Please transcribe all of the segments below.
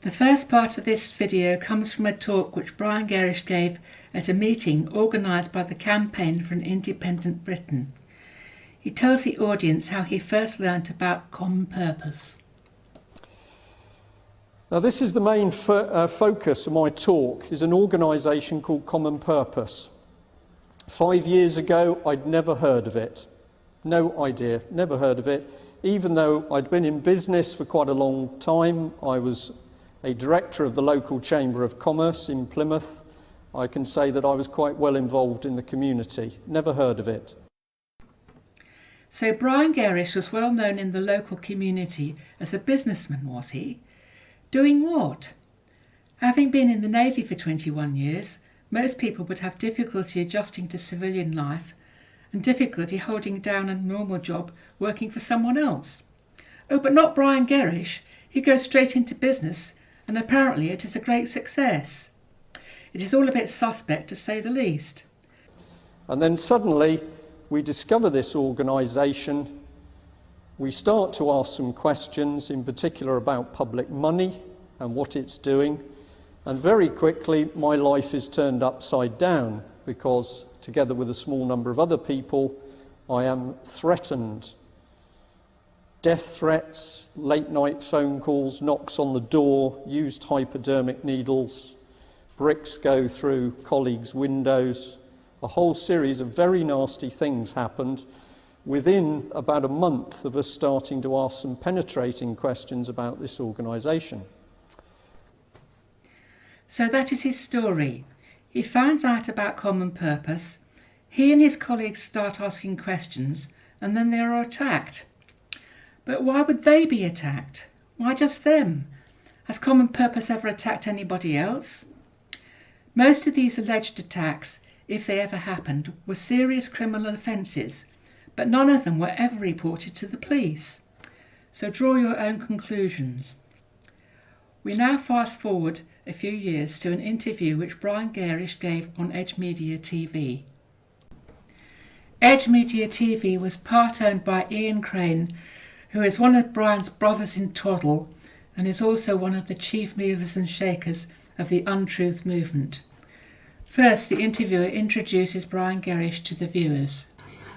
The first part of this video comes from a talk which Brian Gerrish gave at a meeting organised by the Campaign for an Independent Britain. He tells the audience how he first learnt about common purpose. Now this is the main focus of my talk, is an organisation called Common Purpose. 5 years ago I'd never heard of it. No idea, never heard of it. Even though I'd been in business for quite a long time, I was a director of the local Chamber of Commerce in Plymouth. I can say that I was quite well involved in the community. Never heard of it. So Brian Gerrish was well known in the local community as a businessman, was he? Doing what? Having been in the Navy for 21 years, most people would have difficulty adjusting to civilian life and difficulty holding down a normal job working for someone else. Oh, but not Brian Gerrish. He goes straight into business, and apparently it is a great success. It is all a bit suspect, to say the least. And then suddenly we discover this organisation. We start to ask some questions, in particular about public money and what it's doing. And very quickly my life is turned upside down because, together with a small number of other people, I am threatened. Death threats, late night phone calls, knocks on the door, used hypodermic needles, bricks go through colleagues' windows. A whole series of very nasty things happened within about a month of us starting to ask some penetrating questions about this organisation. So that is his story. He finds out about Common Purpose, he and his colleagues start asking questions, and then they are attacked. But why would they be attacked? Why just them? Has Common Purpose ever attacked anybody else? Most of these alleged attacks, if they ever happened, were serious criminal offences, but none of them were ever reported to the police. So draw your own conclusions. We now fast forward a few years to an interview which Brian Gerrish gave on Edge Media TV. Edge Media TV was part owned by Ian Crane, who is one of Brian's brothers in Twaddle and is also one of the chief movers and shakers of the Untruth movement. First, the interviewer introduces Brian Gerrish to the viewers.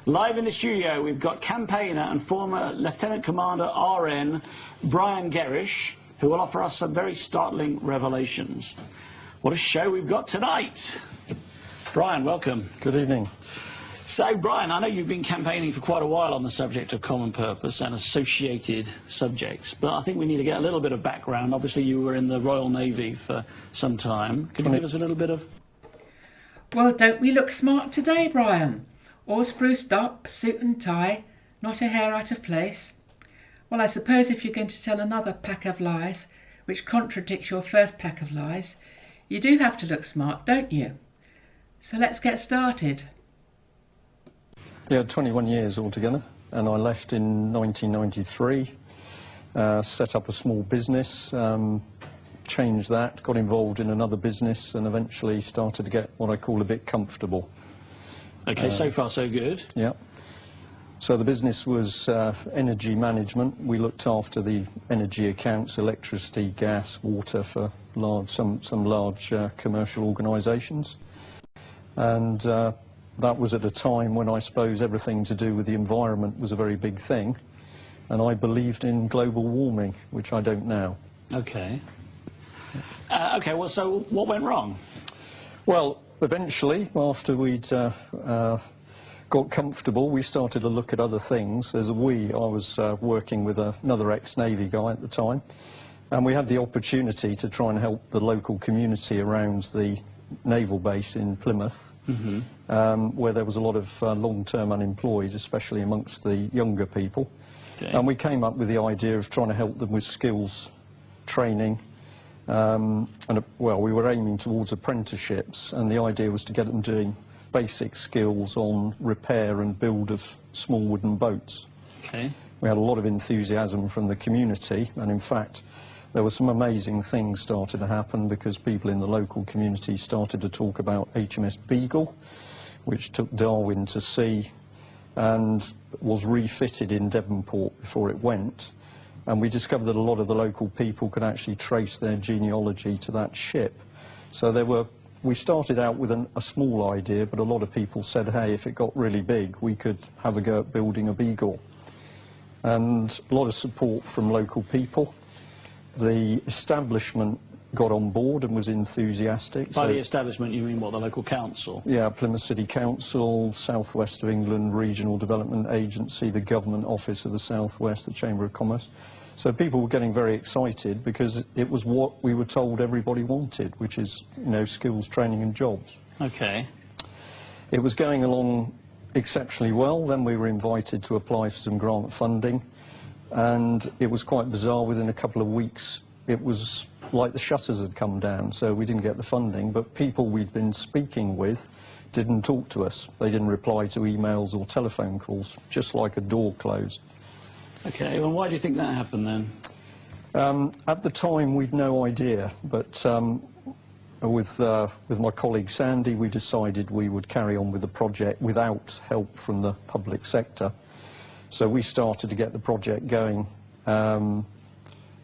Live in the studio, we've got campaigner and former Lieutenant Commander RN Brian Gerrish, who will offer us some very startling revelations. What a show we've got tonight. Brian, welcome. Good evening. So, Brian, I know you've been campaigning for quite a while on the subject of common purpose and associated subjects, but I think we need to get a little bit of background. Obviously, you were in the Royal Navy for some time. Could you give us a little bit of... Well, don't we look smart today, Brian? All spruced up, suit and tie, not a hair out of place. Well, I suppose if you're going to tell another pack of lies, which contradicts your first pack of lies, you do have to look smart, don't you? So let's get started. Yeah, 21 years altogether, and I left in 1993, set up a small business, changed that, got involved in another business, and eventually started to get what I call a bit comfortable. Okay, so far so good. Yeah. So the business was energy management. We looked after the energy accounts, electricity, gas, water for some large commercial organisations. And that was at a time when I suppose everything to do with the environment was a very big thing. And I believed in global warming, which I don't now. Okay. Okay, well, so what went wrong? Well, eventually, after we'd got comfortable, we started to look at other things. I was working with another ex-Navy guy at the time, and we had the opportunity to try and help the local community around the naval base in Plymouth, where there was a lot of long-term unemployed, especially amongst the younger people. Okay. And we came up with the idea of trying to help them with skills training. Well, we were aiming towards apprenticeships, and the idea was to get them doing basic skills on repair and build of small wooden boats. Okay. We had a lot of enthusiasm from the community, and in fact there were some amazing things started to happen because people in the local community started to talk about HMS Beagle, which took Darwin to sea and was refitted in Devonport before it went. And we discovered that a lot of the local people could actually trace their genealogy to that ship. So we started out with a small idea, but a lot of people said, hey, if it got really big, we could have a go at building a Beagle. And a lot of support from local people. The establishment got on board and was enthusiastic. By the establishment, you mean what, the local council? Yeah, Plymouth City Council, South West of England Regional Development Agency, the Government Office of the South West, the Chamber of Commerce. So people were getting very excited because it was what we were told everybody wanted, which is, you know, skills, training and jobs. Okay. It was going along exceptionally well. Then we were invited to apply for some grant funding, and it was quite bizarre. Within a couple of weeks, it was like the shutters had come down, so we didn't get the funding, but people we'd been speaking with didn't talk to us. They didn't reply to emails or telephone calls, just like a door closed. Okay, well, why do you think that happened then? At the time, we'd no idea, but with my colleague Sandy, we decided we would carry on with the project without help from the public sector. So we started to get the project going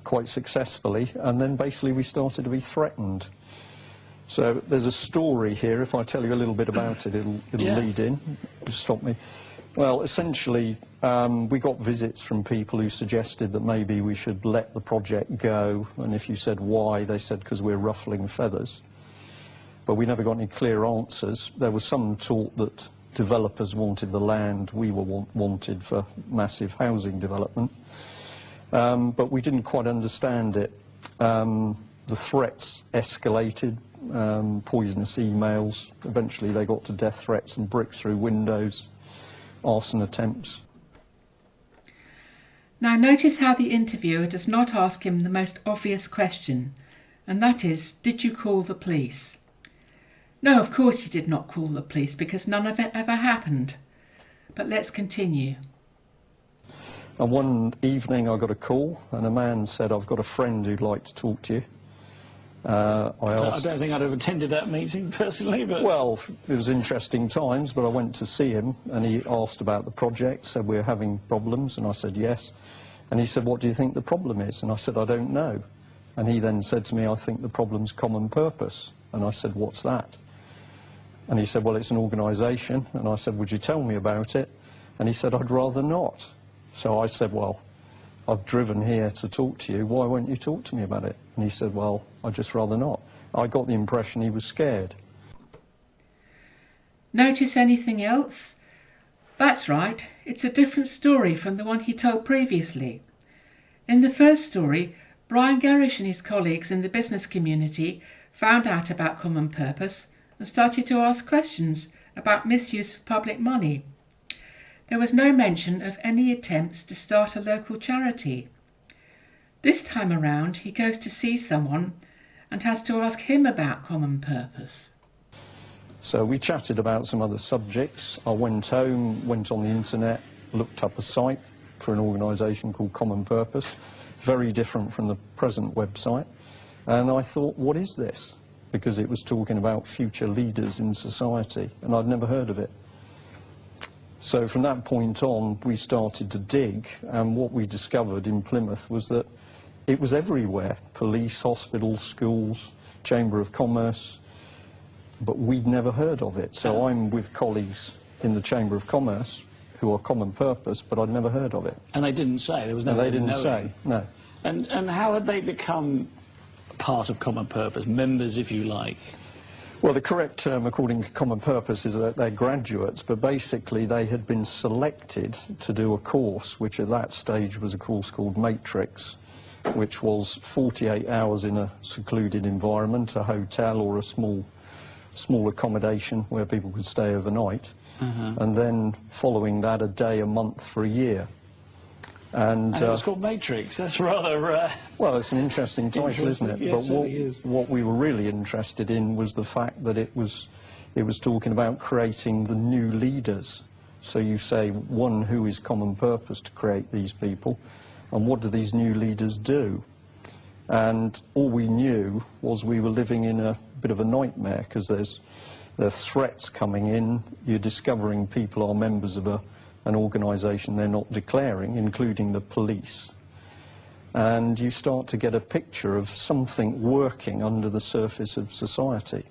quite successfully, and then basically we started to be threatened. So there's a story here. If I tell you a little bit about it, it'll lead in. Just stop me. Well, essentially, we got visits from people who suggested that maybe we should let the project go, and if you said why, they said because we're ruffling feathers. But we never got any clear answers. There was some talk that developers wanted the land we were wanted for massive housing development. But we didn't quite understand it. The threats escalated, poisonous emails. Eventually they got to death threats and bricks through windows, arson attempts. Now notice how the interviewer does not ask him the most obvious question, and that is, did you call the police? No, of course you did not call the police, because none of it ever happened. But let's continue. And one evening I got a call, and a man said, I've got a friend who'd like to talk to you. I don't think I'd have attended that meeting personally, but... Well, it was interesting times, but I went to see him, and he asked about the project, said we're having problems, and I said yes. And he said, what do you think the problem is? And I said, I don't know. And he then said to me, I think the problem's common purpose. And I said, what's that? And he said, well, it's an organisation. And I said, would you tell me about it? And he said, I'd rather not. So I said, well, I've driven here to talk to you. Why won't you talk to me about it? And he said, well, I'd just rather not. I got the impression he was scared. Notice anything else? That's right, it's a different story from the one he told previously. In the first story, Brian Gerrish and his colleagues in the business community found out about Common Purpose and started to ask questions about misuse of public money. There was no mention of any attempts to start a local charity. This time around, he goes to see someone and has to ask him about Common Purpose. So we chatted about some other subjects. I went home, went on the internet, looked up a site for an organisation called Common Purpose, very different from the present website. And I thought, what is this? Because it was talking about future leaders in society, and I'd never heard of it. So from that point on, we started to dig, and what we discovered in Plymouth was that it was everywhere. Police, hospitals, schools, Chamber of Commerce, but we'd never heard of it. So I'm with colleagues in the Chamber of Commerce who are Common Purpose, but I'd never heard of it. And they didn't say? There was no And they didn't knowing. say, no. And how had they become part of Common Purpose, members, if you like? Well, the correct term, according to Common Purpose, is that they're graduates, but basically they had been selected to do a course, which at that stage was a course called Matrix, which was 48 hours in a secluded environment, a hotel or a small accommodation where people could stay overnight, and then following that a day a month for a year. And it was called Matrix. That's rather... well, it's an interesting title, isn't it? Yes, but it is. what we were really interested in was the fact that it was talking about creating the new leaders. So you say, one, who is Common Purpose to create these people, and what do these new leaders do? And all we knew was we were living in a bit of a nightmare, because there's threats coming in. You're discovering people are members of an organisation they're not declaring, including the police. and you start to get a picture of something working under the surface of society.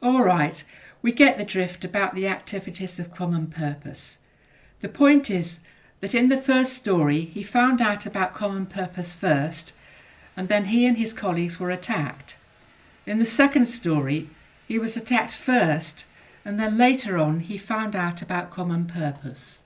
All right, we get the drift about the activities of common purpose. The point is that in the first story he found out about common purpose first, and then he and his colleagues were attacked. In the second story he was attacked first, and then later on he found out about common purpose.